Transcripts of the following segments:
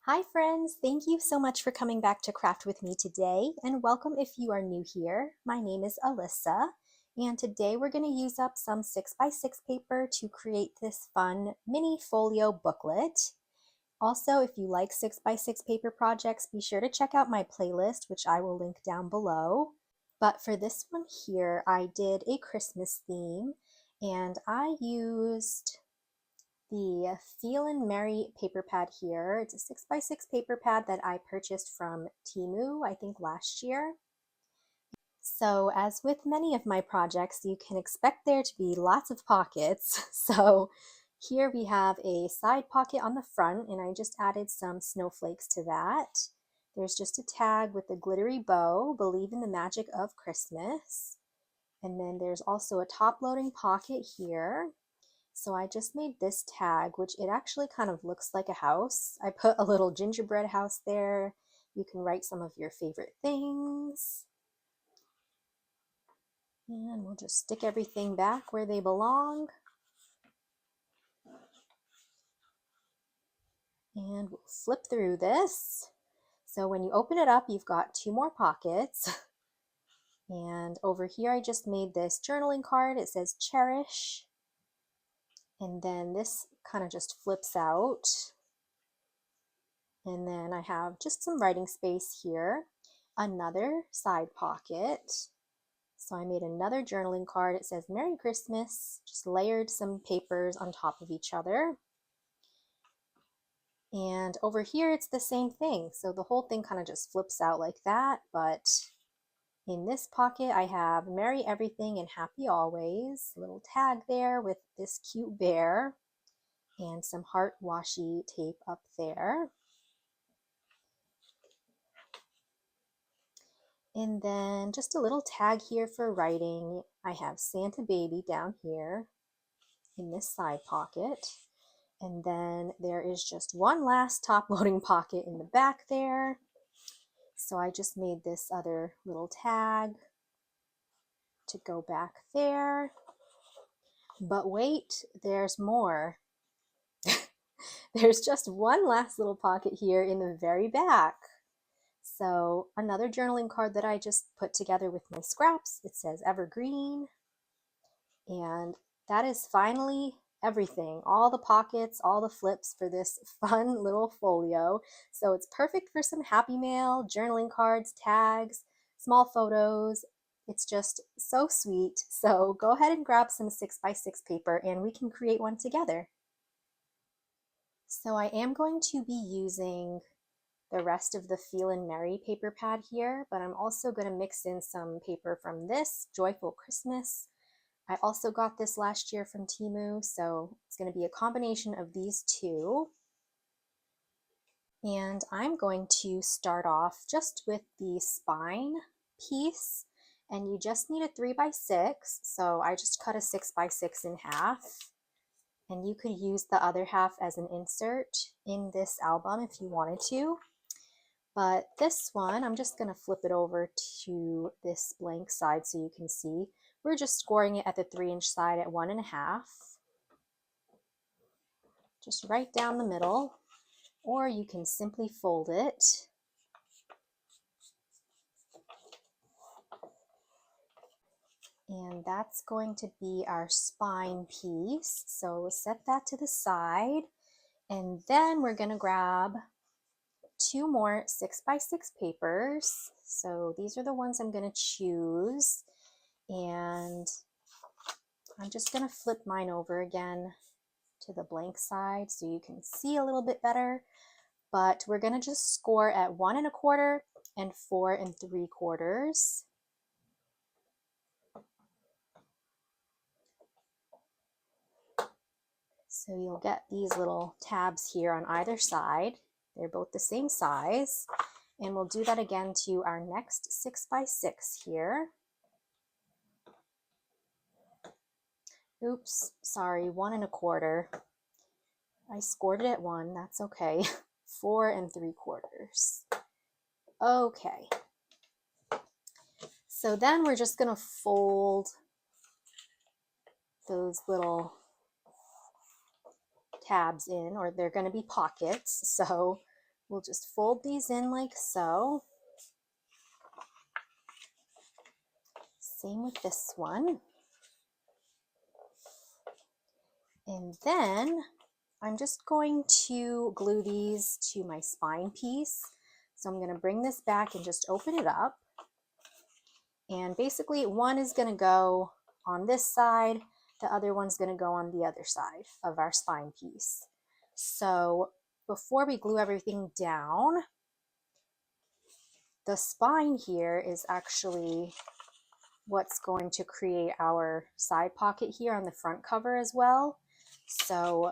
Hi friends, thank you so much for coming back to craft with me today, and welcome if you are new here. My name is Alyssa, and today we're going to use up some 6x6 paper to create this fun mini folio booklet. Also, if you like 6x6 paper projects, be sure to check out my playlist, which I will link down below. But for this one here, I did a Christmas theme, and I used the Feelin' Merry paper pad here. It's a 6x6 paper pad that I purchased from Temu, I think last year. So as with many of my projects, you can expect there to be lots of pockets. So here we have a side pocket on the front, and I just added some snowflakes to that. There's just a tag with a glittery bow, believe in the magic of Christmas. And then there's also a top-loading pocket here. So I just made this tag, which it actually kind of looks like a house. I put a little gingerbread house there. You can write some of your favorite things. And we'll just stick everything back where they belong. And we'll flip through this. So when you open it up, you've got two more pockets. And over here, I just made this journaling card. It says cherish. And then this kind of just flips out. And then I have just some writing space here, another side pocket. So I made another journaling card. It says Merry Christmas, just layered some papers on top of each other. And over here, it's the same thing. So the whole thing kind of just flips out like that. But in this pocket, I have Merry Everything and Happy Always, a little tag there with this cute bear and some heart washi tape up there. And then just a little tag here for writing. I have Santa Baby down here in this side pocket. And then there is just one last top loading pocket in the back there. So I just made this other little tag to go back there. But wait, there's more. There's just one last little pocket here in the very back. So another journaling card that I just put together with my scraps. It says Evergreen. And that is finally everything, all the pockets, all the flips for this fun little folio. So it's perfect for some happy mail, journaling cards, tags, small photos. It's just so sweet. So go ahead and grab some 6x6 paper and we can create one together. So I am going to be using the rest of the Feelin' Merry paper pad here, but I'm also going to mix in some paper from this Joyful Christmas. I also got this last year from Temu, so it's going to be a combination of these two. And I'm going to start off just with the spine piece, and you just need a 3x6, so I just cut a 6x6 in half. And you could use the other half as an insert in this album if you wanted to. But this one, I'm just going to flip it over to this blank side so you can see. We're just scoring it at the 3-inch side at 1.5. Just right down the middle, or you can simply fold it. And that's going to be our spine piece. So we'll set that to the side. And then we're going to grab two more 6x6 papers. So these are the ones I'm going to choose. And I'm just going to flip mine over again to the blank side so you can see a little bit better. But we're going to just score at 1.25 and 4 3/4. So you'll get these little tabs here on either side. They're both the same size. And we'll do that again to our next 6x6 here. Oops, sorry, 1.25. I scored it at 1, that's okay. 4 3/4. Okay. So then we're just going to fold those little tabs in, or they're going to be pockets. So We'll just fold these in like so. Same with this one. And then I'm just going to glue these to my spine piece. So I'm going to bring this back and just open it up. And basically one is going to go on this side, the other one's going to go on the other side of our spine piece. So before we glue everything down, the spine here is actually what's going to create our side pocket here on the front cover as well. So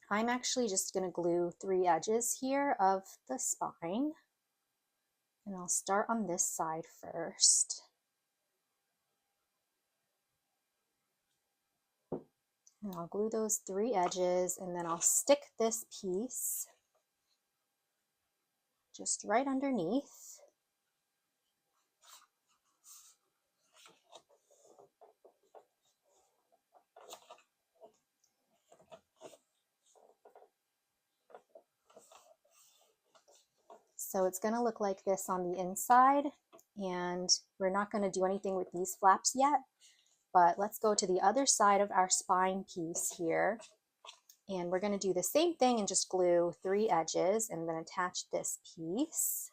I'm actually just going to glue 3 edges here of the spine, and I'll start on this side first. And I'll glue those 3 edges, and then I'll stick this piece just right underneath. So it's going to look like this on the inside, and we're not going to do anything with these flaps yet, but let's go to the other side of our spine piece here, and we're going to do the same thing and just glue 3 edges and then attach this piece.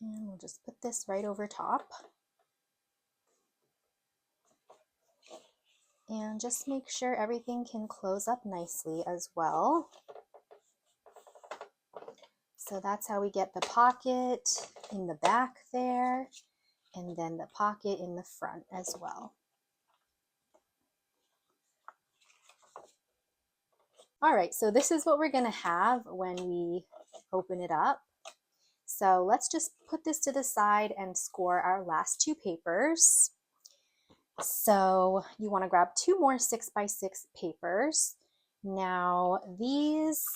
And we'll just put this right over top. And just make sure everything can close up nicely as well. So that's how we get the pocket in the back there, and then the pocket in the front as well. All right, so this is what we're going to have when we open it up. So let's just put this to the side and score our last 2 papers. So you want to grab 2 more 6x6 papers. Now these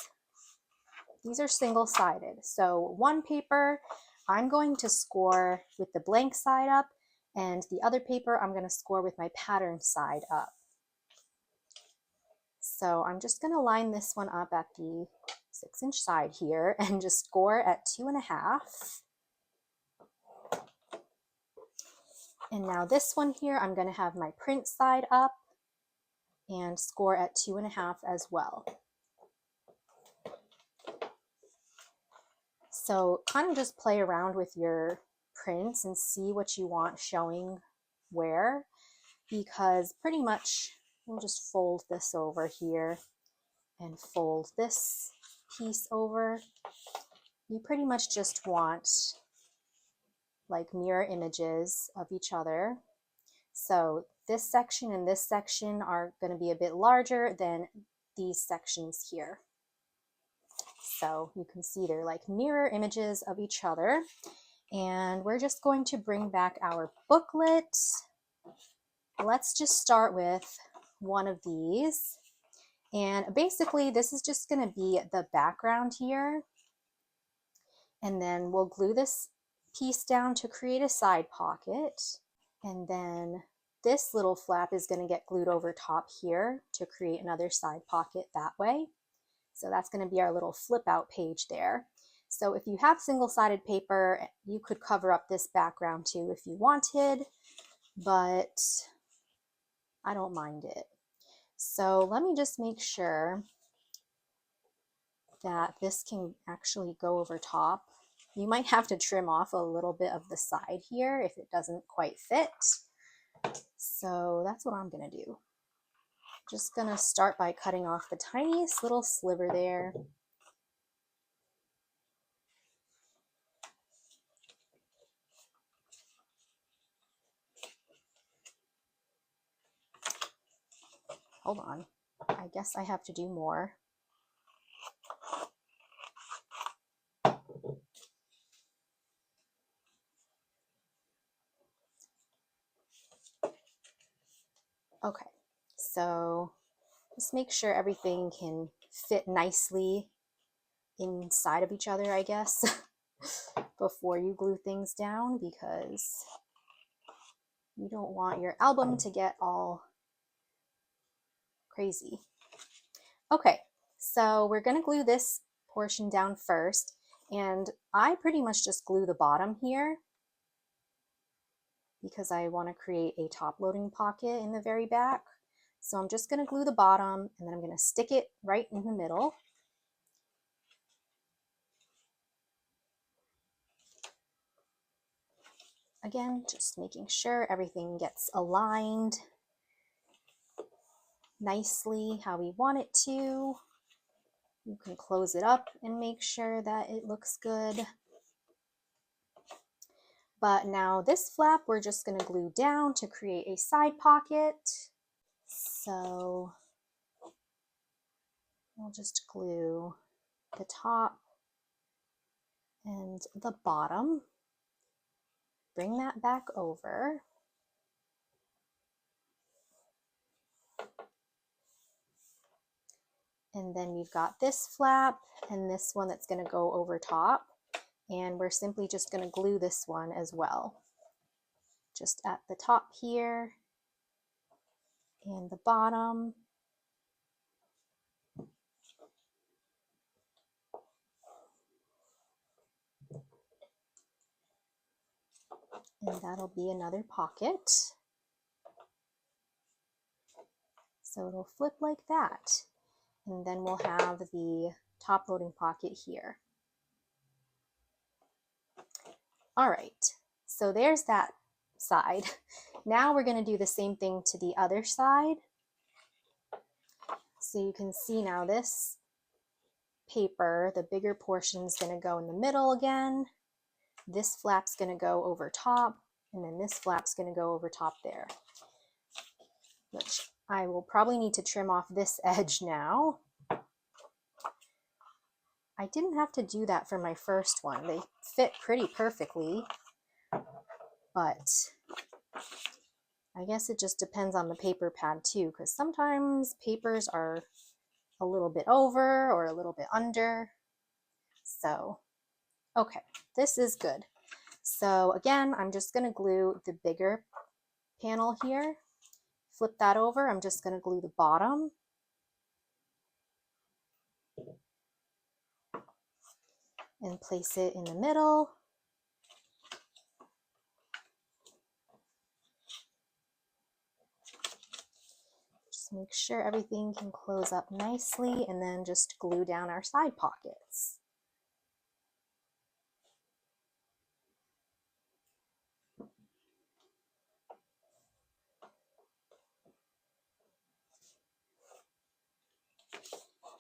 are single-sided. So one paper I'm going to score with the blank side up, and the other paper I'm going to score with my pattern side up. So I'm just going to line this one up at the 6-inch side here and just score at 2.5. And now this one here, I'm going to have my print side up and score at 2.5 as well. So kind of just play around with your prints and see what you want showing where, because pretty much we'll just fold this over here and fold this piece over. You pretty much just want like mirror images of each other. So this section and this section are going to be a bit larger than these sections here. So you can see they're like mirror images of each other. And we're just going to bring back our booklet. Let's just start with one of these. And basically this is just going to be the background here. And then we'll glue this piece down to create a side pocket. And then this little flap is going to get glued over top here to create another side pocket that way. So that's going to be our little flip out page there. So if you have single-sided paper, you could cover up this background too if you wanted, but I don't mind it. So let me just make sure that this can actually go over top. You might have to trim off a little bit of the side here if it doesn't quite fit. So that's what I'm going to do. Just going to start by cutting off the tiniest little sliver there. Hold on, I guess I have to do more. Okay, so just make sure everything can fit nicely inside of each other, I guess. before you glue things down, because you don't want your album to get all crazy. Okay, so we're going to glue this portion down first, and I pretty much just glue the bottom here because I want to create a top loading pocket in the very back. So I'm just going to glue the bottom, and then I'm going to stick it right in the middle. Again, just making sure everything gets aligned nicely how we want it to. You can close it up and make sure that it looks good. But now this flap we're just going to glue down to create a side pocket. So we'll just glue the top and the bottom. Bring that back over. And then we've got this flap and this one that's going to go over top. And we're simply just going to glue this one as well. Just at the top here and the bottom. And that'll be another pocket. So it'll flip like that. And then we'll have the top loading pocket here. All right, so there's that side. Now we're going to do the same thing to the other side. So you can see now this paper, the bigger portion is going to go in the middle again. This flap's going to go over top, and then this flap's going to go over top there, which I will probably need to trim off this edge now. I didn't have to do that for my first one. They fit pretty perfectly, but I guess it just depends on the paper pad too, because sometimes papers are a little bit over or a little bit under. So, okay, this is good. So again, I'm just going to glue the bigger panel here. Flip that over. I'm just going to glue the bottom. And place it in the middle. Just make sure everything can close up nicely, and then just glue down our side pockets.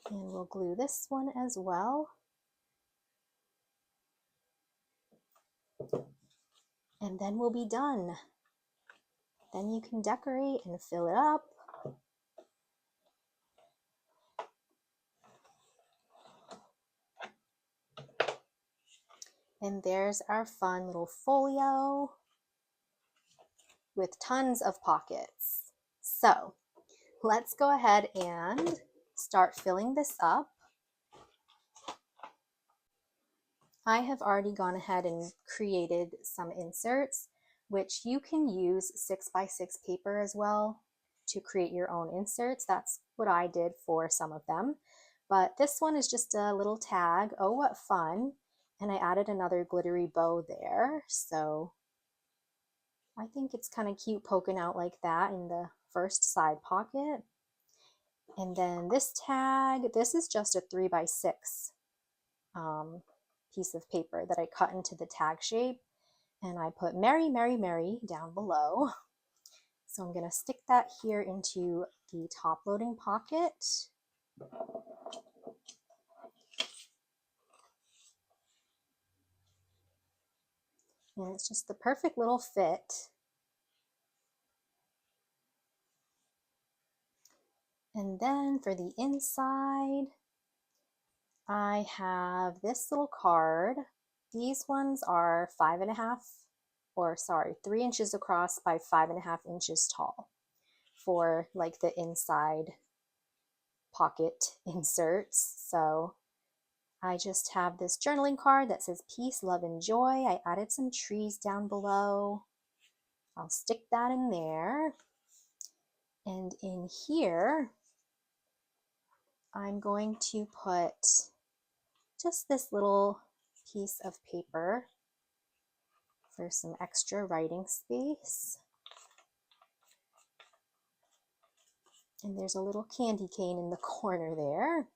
And we'll glue this one as well. And then we'll be done. Then you can decorate and fill it up. And there's our fun little folio with tons of pockets. So let's go ahead and start filling this up. I have already gone ahead and created some inserts, which you can use 6x6 paper as well to create your own inserts. That's what I did for some of them. But this one is just a little tag, oh what fun, and I added another glittery bow there. So I think it's kind of cute poking out like that in the first side pocket. And then this tag, this is just a 3x6 piece of paper that I cut into the tag shape, and I put Merry, Merry, Merry down below. So I'm going to stick that here into the top loading pocket. And it's just the perfect little fit. And then for the inside, I have this little card. These ones are 3 inches across by 5.5 inches tall for like the inside pocket inserts. So I just have this journaling card that says peace, love, and joy. I added some trees down below. I'll stick that in there. And in here, I'm going to put just this little piece of paper for some extra writing space. And there's a little candy cane in the corner there.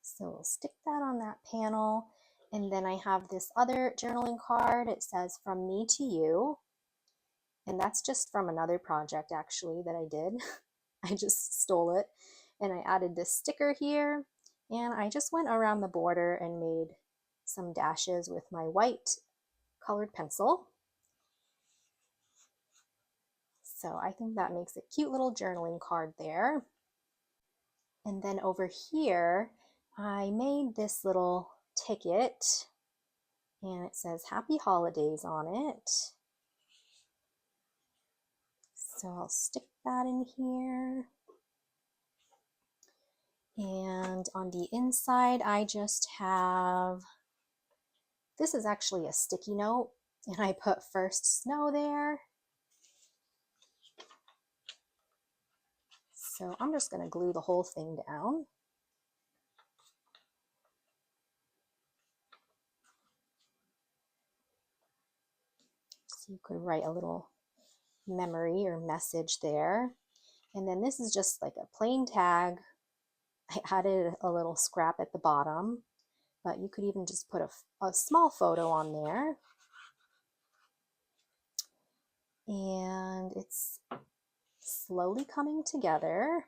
So we'll stick that on that panel. And then I have this other journaling card. It says from me to you. And that's just from another project actually that I did. I just stole it. And I added this sticker here. And I just went around the border and made some dashes with my white colored pencil. So I think that makes a cute little journaling card there. And then over here, I made this little ticket and it says Happy Holidays on it. So I'll stick that in here. And on the inside, I just have, this is actually a sticky note, and I put first snow there. So I'm just going to glue the whole thing down. So you could write a little memory or message there. And then this is just like a plain tag. I added a little scrap at the bottom, but you could even just put a small photo on there. And it's slowly coming together.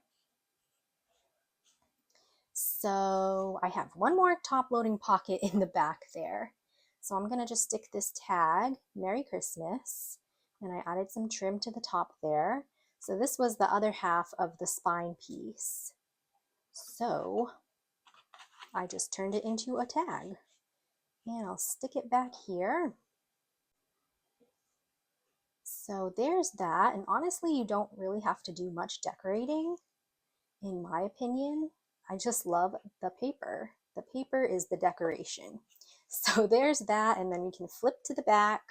So I have one more top loading pocket in the back there. So I'm gonna just stick this tag, Merry Christmas, and I added some trim to the top there. So this was the other half of the spine piece. So I just turned it into a tag. And I'll stick it back here. So there's that. And honestly, you don't really have to do much decorating, in my opinion. I just love the paper. The paper is the decoration. So there's that. And then we can flip to the back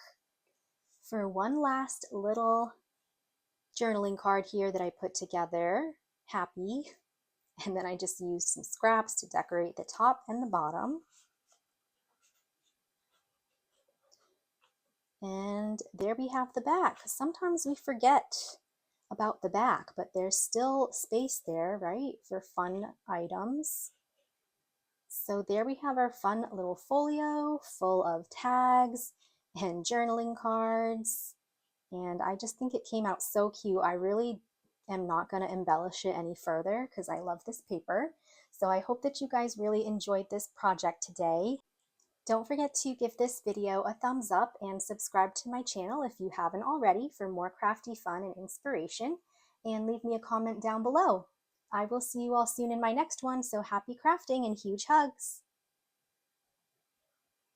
for one last little journaling card here that I put together. Happy. And then I just used some scraps to decorate the top and the bottom. And there we have the back. Sometimes we forget about the back, but there's still space there, right, for fun items. So there we have our fun little folio full of tags and journaling cards. And I just think it came out so cute. I really am not going to embellish it any further because I love this paper. So I hope that you guys really enjoyed this project today. Don't forget to give this video a thumbs up and subscribe to my channel if you haven't already for more crafty fun and inspiration, and leave me a comment down below. I will see you all soon in my next one, so happy crafting and huge hugs!